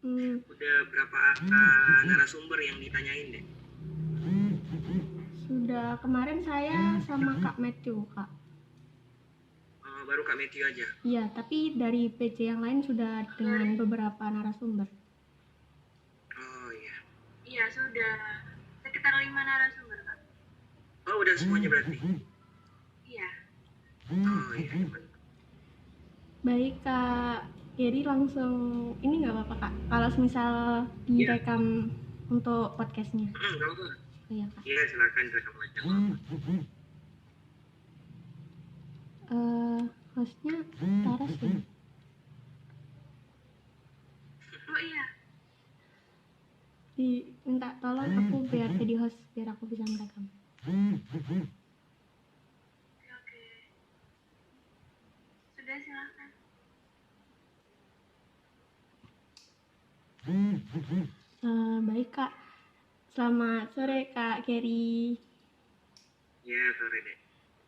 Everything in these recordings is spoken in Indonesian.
Udah berapa narasumber yang ditanyain deh? Sudah kemarin saya sama Kak Matthew, Kak. Baru Kak Matthew aja? Iya, tapi dari PC yang lain sudah dengan beberapa narasumber. Oh iya. Iya, sudah sekitar 5 narasumber, Kak. Oh, udah semuanya berarti? Iya. Oh iya. Baik, Kak Geri, langsung ini nggak apa-apa, Kak? Kalau misal direkam untuk podcastnya. Nggak apa-apa. Iya, Kak. Iya, silakan direkam aja. Hostnya Taras ya? Oh iya. Minta tolong aku biar jadi host, biar aku bisa merekam. Oke. Sudah, silakan. Baik, Kak. Selamat sore, Kak Geri. Iya, sore deh.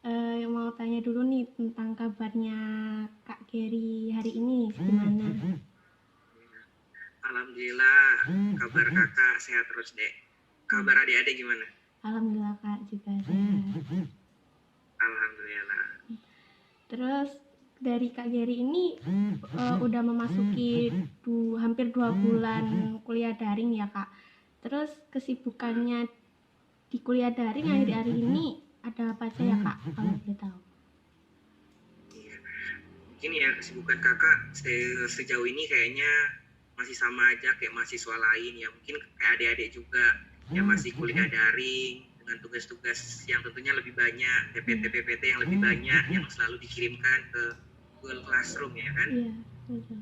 Yang mau tanya dulu nih tentang kabarnya Kak Geri hari ini gimana? Alhamdulillah, kabar kakak sehat terus deh. Kabar adik-adik gimana? Alhamdulillah, Kak juga sehat. Alhamdulillah. Terus dari Kak Geri ini udah memasuki hampir 2 bulan kuliah daring ya, Kak. Terus kesibukannya di kuliah daring akhir-akhir ini ada apa aja ya, Kak, kalau boleh tahu? Iya. Mungkin ya kesibukan kakak sejauh ini kayaknya masih sama aja kayak mahasiswa lain ya. Mungkin kayak adik-adik juga yang masih kuliah daring dengan tugas-tugas yang tentunya lebih banyak, PPT yang lebih banyak yang selalu dikirimkan ke Google Classroom ya kan? Iya, betul.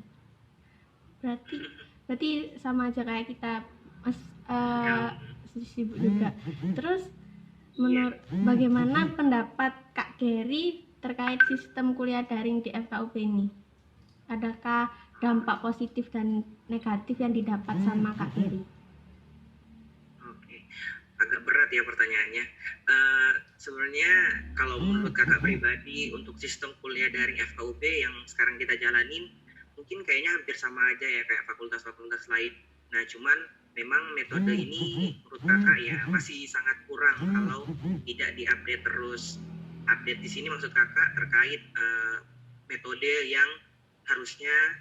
Berarti sama aja kayak kita, Mas, sibuk juga. Terus menurut bagaimana pendapat Kak Geri terkait sistem kuliah daring di FKUP ini? Adakah dampak positif dan negatif yang didapat sama Kak Geri? Oke, agak berat ya pertanyaannya. Sebenarnya kalau menurut kakak pribadi untuk sistem kuliah daring FKUP yang sekarang kita jalanin mungkin kayaknya hampir sama aja ya kayak fakultas-fakultas lain. Nah cuman memang metode ini menurut kakak ya masih sangat kurang kalau tidak diupdate terus. Update di sini maksud kakak terkait metode yang harusnya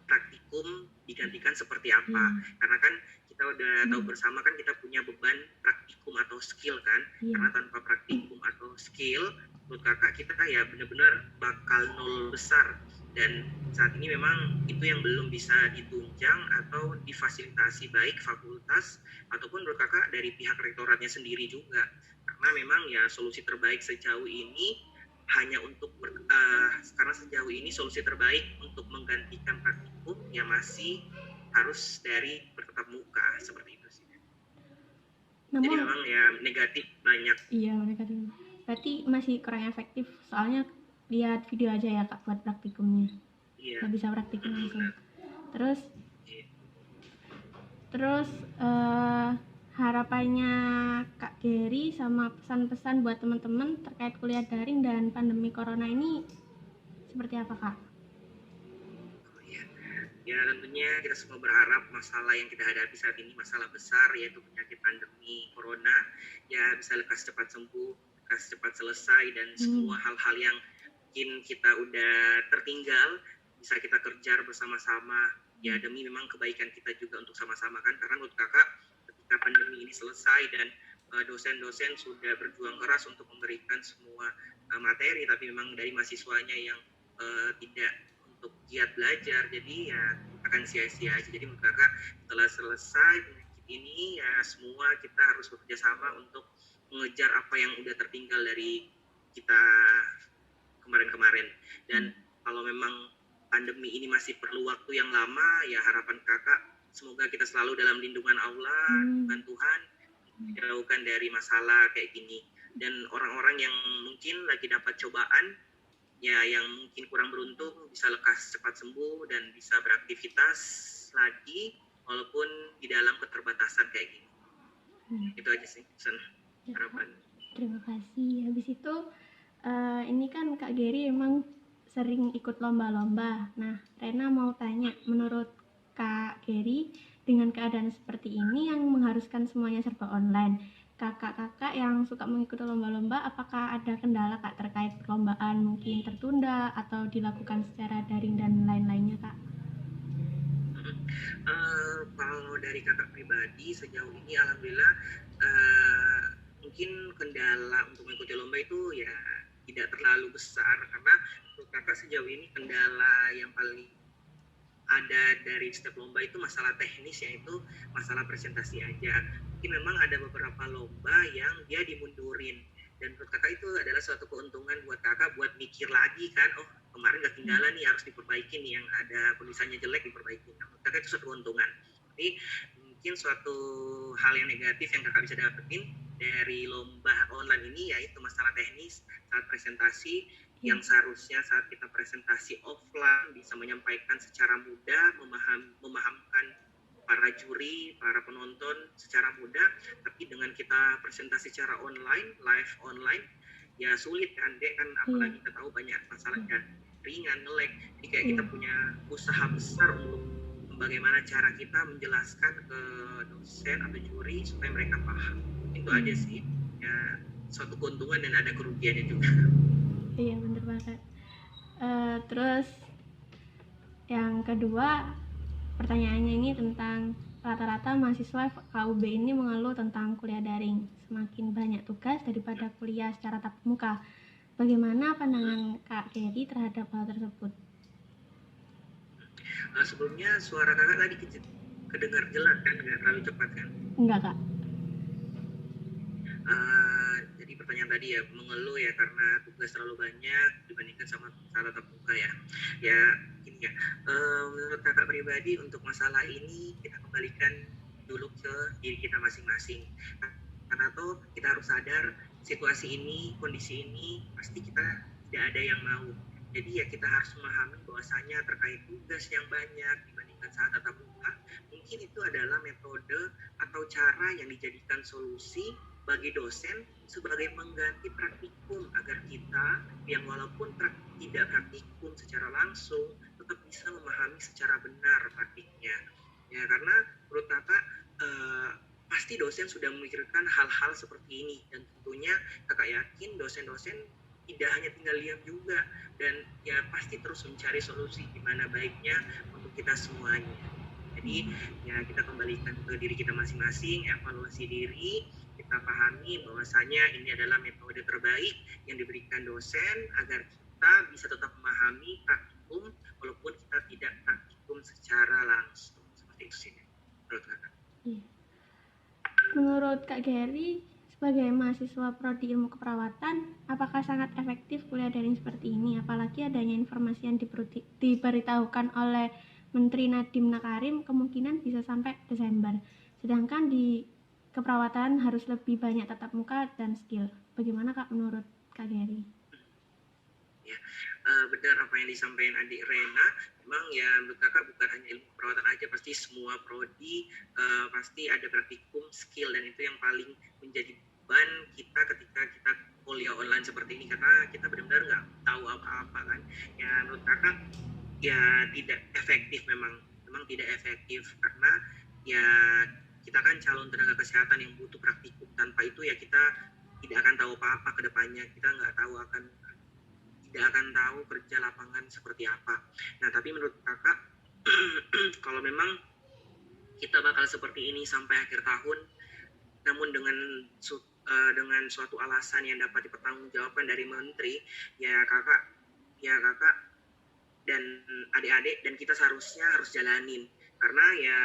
praktikum digantikan seperti apa. Karena kan kita udah tahu bersama kan kita punya beban praktikum atau skill kan. Karena tanpa praktikum atau skill menurut kakak kita ya benar-benar bakal nol besar. Dan saat ini memang itu yang belum bisa ditunjang atau difasilitasi baik fakultas ataupun menurut kakak dari pihak rektoratnya sendiri juga. Karena memang ya solusi terbaik sejauh ini hanya untuk karena sejauh ini solusi terbaik untuk menggantikan praktikum yang masih harus dari bertatap muka seperti itu sih. Jadi memang ya negatif banyak. Iya, negatif. Berarti masih kurang efektif soalnya lihat video aja ya, Kak, buat praktikumnya. Iya. Nggak bisa praktikum langsung. Terus harapannya Kak Geri sama pesan-pesan buat teman-teman terkait kuliah daring dan pandemi corona ini seperti apa, Kak? Ya tentunya kita semua berharap masalah yang kita hadapi saat ini masalah besar yaitu penyakit pandemi corona ya bisa lekas cepat sembuh, lekas cepat selesai dan semua hal-hal yang mungkin kita udah tertinggal bisa kita kejar bersama-sama ya demi memang kebaikan kita juga untuk sama-sama kan. Karena menurut kakak ketika pandemi ini selesai dan dosen-dosen sudah berjuang keras untuk memberikan semua materi tapi memang dari mahasiswanya yang tidak untuk giat belajar jadi ya akan sia-sia aja. Jadi menurut kakak setelah selesai penyakit ini ya semua kita harus bekerja sama untuk mengejar apa yang udah tertinggal dari kita kemarin-kemarin. Dan kalau memang pandemi ini masih perlu waktu yang lama ya harapan kakak semoga kita selalu dalam lindungan Allah, lindungan Tuhan, dijauhkan dari masalah kayak gini. Dan orang-orang yang mungkin lagi dapat cobaan ya yang mungkin kurang beruntung bisa lekas cepat sembuh dan bisa beraktivitas lagi walaupun di dalam keterbatasan kayak gini. Itu aja sih pesan harapan. Terima kasih. Habis itu ini kan Kak Geri emang sering ikut lomba-lomba. Nah, Rena mau tanya, menurut Kak Gary, dengan keadaan seperti ini yang mengharuskan semuanya serba online, kakak-kakak yang suka mengikuti lomba-lomba, apakah ada kendala Kak terkait perlombaan mungkin tertunda atau dilakukan secara daring dan lain-lainnya Kak? Kalau dari kakak pribadi sejauh ini alhamdulillah uh, mungkin kendala untuk mengikuti lomba itu ya tidak terlalu besar, karena untuk kakak sejauh ini kendala yang paling ada dari setiap lomba itu masalah teknis, yaitu masalah presentasi aja. Mungkin memang ada beberapa lomba yang dia dimundurin, dan menurut kakak itu adalah suatu keuntungan buat kakak buat mikir lagi kan, oh kemarin gak ketinggalan nih, harus diperbaiki nih, yang ada tulisannya jelek diperbaiki. Nah, menurut kakak itu suatu keuntungan. Jadi mungkin suatu hal yang negatif yang kakak bisa dapetin dari lomba online ini yaitu masalah teknis saat presentasi, yang seharusnya saat kita presentasi offline bisa menyampaikan secara mudah, memahamkan para juri, para penonton secara mudah, tapi dengan kita presentasi secara online, live online, ya sulit kan, Dek, kan apalagi kita tahu banyak masalah jaringan, nge-lag. Jadi kayak kita punya usaha besar untuk bagaimana cara kita menjelaskan ke dosen atau juri supaya mereka paham. Itu aja sih, ya suatu keuntungan dan ada kerugiannya juga. Iya bener banget. Terus yang kedua, pertanyaannya ini tentang rata-rata mahasiswa KUB ini mengeluh tentang kuliah daring, semakin banyak tugas daripada kuliah secara tatap muka. Bagaimana pandangan Kak Gary terhadap hal tersebut? Sebelumnya suara kakak tadi kedengar jelas kan, nggak terlalu cepat kan? Enggak Kak. Jadi pertanyaan tadi ya, mengeluh ya karena tugas terlalu banyak dibandingkan sama tatap muka ya. Ya gini ya, menurut kakak pribadi untuk masalah ini kita kembalikan dulu ke diri kita masing-masing. Karena tuh kita harus sadar situasi ini, kondisi ini pasti kita tidak ada yang mau. Jadi ya kita harus memahami bahwasanya terkait tugas yang banyak dibandingkan saat tatap muka, mungkin itu adalah metode atau cara yang dijadikan solusi bagi dosen sebagai pengganti praktikum, agar kita yang walaupun tidak praktikum secara langsung tetap bisa memahami secara benar praktiknya. Ya karena menurut kakak pasti dosen sudah memikirkan hal-hal seperti ini, dan tentunya kakak yakin dosen-dosen tidak hanya tinggal diam juga, dan ya pasti terus mencari solusi gimana baiknya untuk kita semuanya. Jadi ya kita kembalikan ke diri kita masing-masing, evaluasi diri, kita pahami bahwasanya ini adalah metode terbaik yang diberikan dosen agar kita bisa tetap memahami praktikum walaupun kita tidak praktikum secara langsung. Seperti itu sih menurut kakak. Menurut Kak Gary, sebagai mahasiswa prodi ilmu keperawatan, apakah sangat efektif kuliah daring seperti ini? Apalagi adanya informasi yang diberitahukan oleh Menteri Nadiem Makarim kemungkinan bisa sampai Desember. Sedangkan di keperawatan harus lebih banyak tatap muka dan skill. Bagaimana Kak menurut Kak Gary? Ya, benar apa yang disampaikan adik Rena. Memang ya menurut kakak bukan hanya ilmu keperawatan aja, pasti semua prodi pasti ada praktikum skill, dan itu yang paling menjadi beban kita ketika kita kuliah online seperti ini, karena kita benar-benar nggak tahu apa-apa kan. Ya menurut kakak ya tidak efektif, memang tidak efektif, karena ya kita kan calon tenaga kesehatan yang butuh praktikum. Tanpa itu ya kita tidak akan tahu apa-apa ke depannya, kita tidak akan tahu kerja lapangan seperti apa. Nah tapi menurut kakak kalau memang kita bakal seperti ini sampai akhir tahun, namun dengan suatu alasan yang dapat dipertanggungjawabkan dari menteri, ya kakak dan adik-adik dan kita seharusnya harus jalanin, karena ya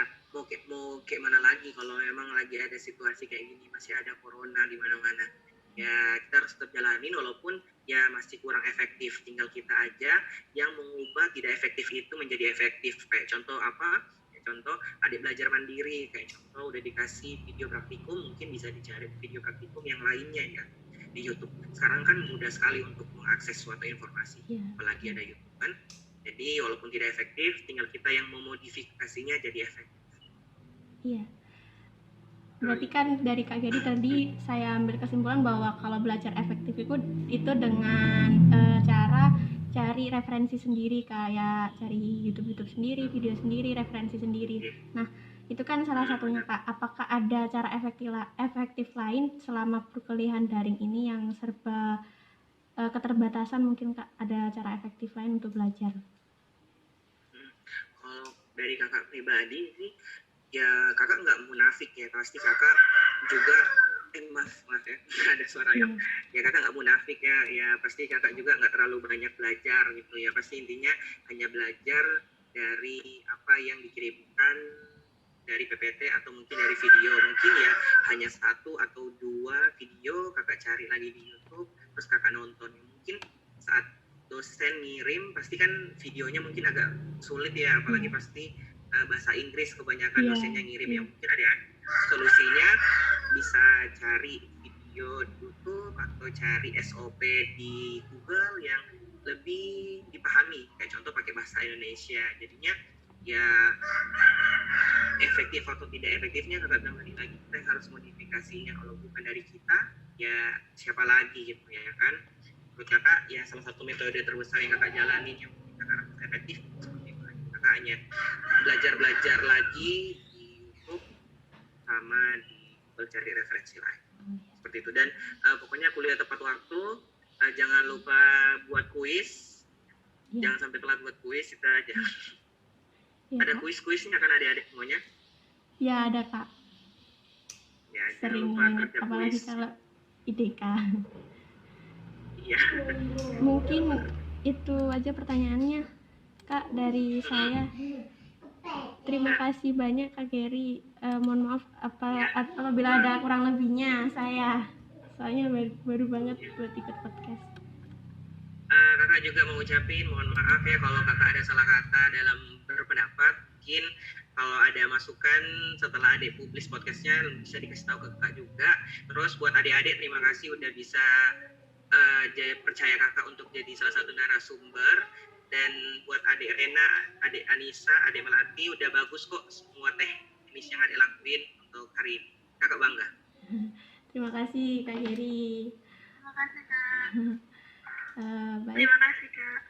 mau kayak mana lagi kalau memang lagi ada situasi kayak gini, masih ada corona di mana-mana. Ya kita harus tetap jalanin walaupun ya masih kurang efektif. Tinggal kita aja yang mengubah tidak efektif itu menjadi efektif. Kayak contoh apa? Kayak contoh adik belajar mandiri, kayak contoh udah dikasih video praktikum, mungkin bisa dicari video praktikum yang lainnya ya di YouTube. Sekarang kan mudah sekali untuk mengakses suatu informasi, apalagi ada YouTube kan. Jadi walaupun tidak efektif, tinggal kita yang memodifikasinya jadi efektif. Iya. Berarti kan dari Kak Gary tadi saya ambil kesimpulan bahwa kalau belajar efektif itu dengan cara cari referensi sendiri, kayak cari YouTube sendiri, video sendiri, referensi sendiri. Nah, itu kan salah satunya Kak. Apakah ada cara efektif lain selama perkuliahan daring ini yang serba keterbatasan mungkin Kak? Ada cara efektif lain untuk belajar? Kalau dari kakak pribadi sih, ya kakak nggak munafik ya, pasti kakak juga maaf ya ada suara yang ya kakak nggak munafik ya pasti kakak juga nggak terlalu banyak belajar gitu ya, pasti intinya hanya belajar dari apa yang dikirimkan dari PPT atau mungkin dari video, mungkin ya hanya 1 atau 2 video kakak cari lagi di YouTube terus kakak nonton. Mungkin saat dosen ngirim pasti kan videonya mungkin agak sulit ya, apalagi pasti bahasa Inggris kebanyakan dosennya ngirim ya, mungkin ada solusinya bisa cari video di YouTube atau cari SOP di Google yang lebih dipahami, kayak contoh pakai bahasa Indonesia. Jadinya ya efektif atau tidak efektifnya kakak bilang lagi, kita harus modifikasinya, kalau bukan dari kita ya siapa lagi gitu ya kan. Menurut kakak ya salah satu metode terbesar yang kakak jalani yang kakak rasa efektif seperti itu, kakak hanya belajar lagi di YouTube sama di Google, cari referensi lain seperti itu. Dan pokoknya kuliah tepat waktu, jangan lupa buat kuis, jangan sampai telat buat kuis, kita aja ada kuisnya kan adik-adik semuanya? Ya ada Kak, ya, sering banget apalagi kuis. Kalau IDK mungkin itu aja pertanyaannya Kak dari saya. Terima kasih banyak Kak Gary. Mohon maaf apabila ada kurang lebihnya, soalnya baru banget buat ikut podcast. Kakak juga mau ucapin mohon maaf ya kalau kakak ada salah kata dalam berpendapat. Mungkin kalau ada masukan setelah adik publish podcastnya bisa dikasih tahu ke kakak juga. Terus buat adik-adik terima kasih udah bisa percaya kakak untuk jadi salah satu narasumber. Dan buat adik Rena, adik Anissa, adik Melati udah bagus kok semua teknis yang adik lakuin untuk hari ini. Kakak bangga. Terima kasih Kak Gary. Terima kasih Kak. Baik. Terima kasih Kak.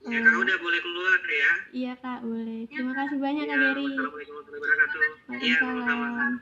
Ya kakak udah boleh keluar ya. Iya Kak boleh. Terima kasih banyak Kak Gary. Assalamualaikum warahmatullahi wabarakatuh. Waalaikumsalam.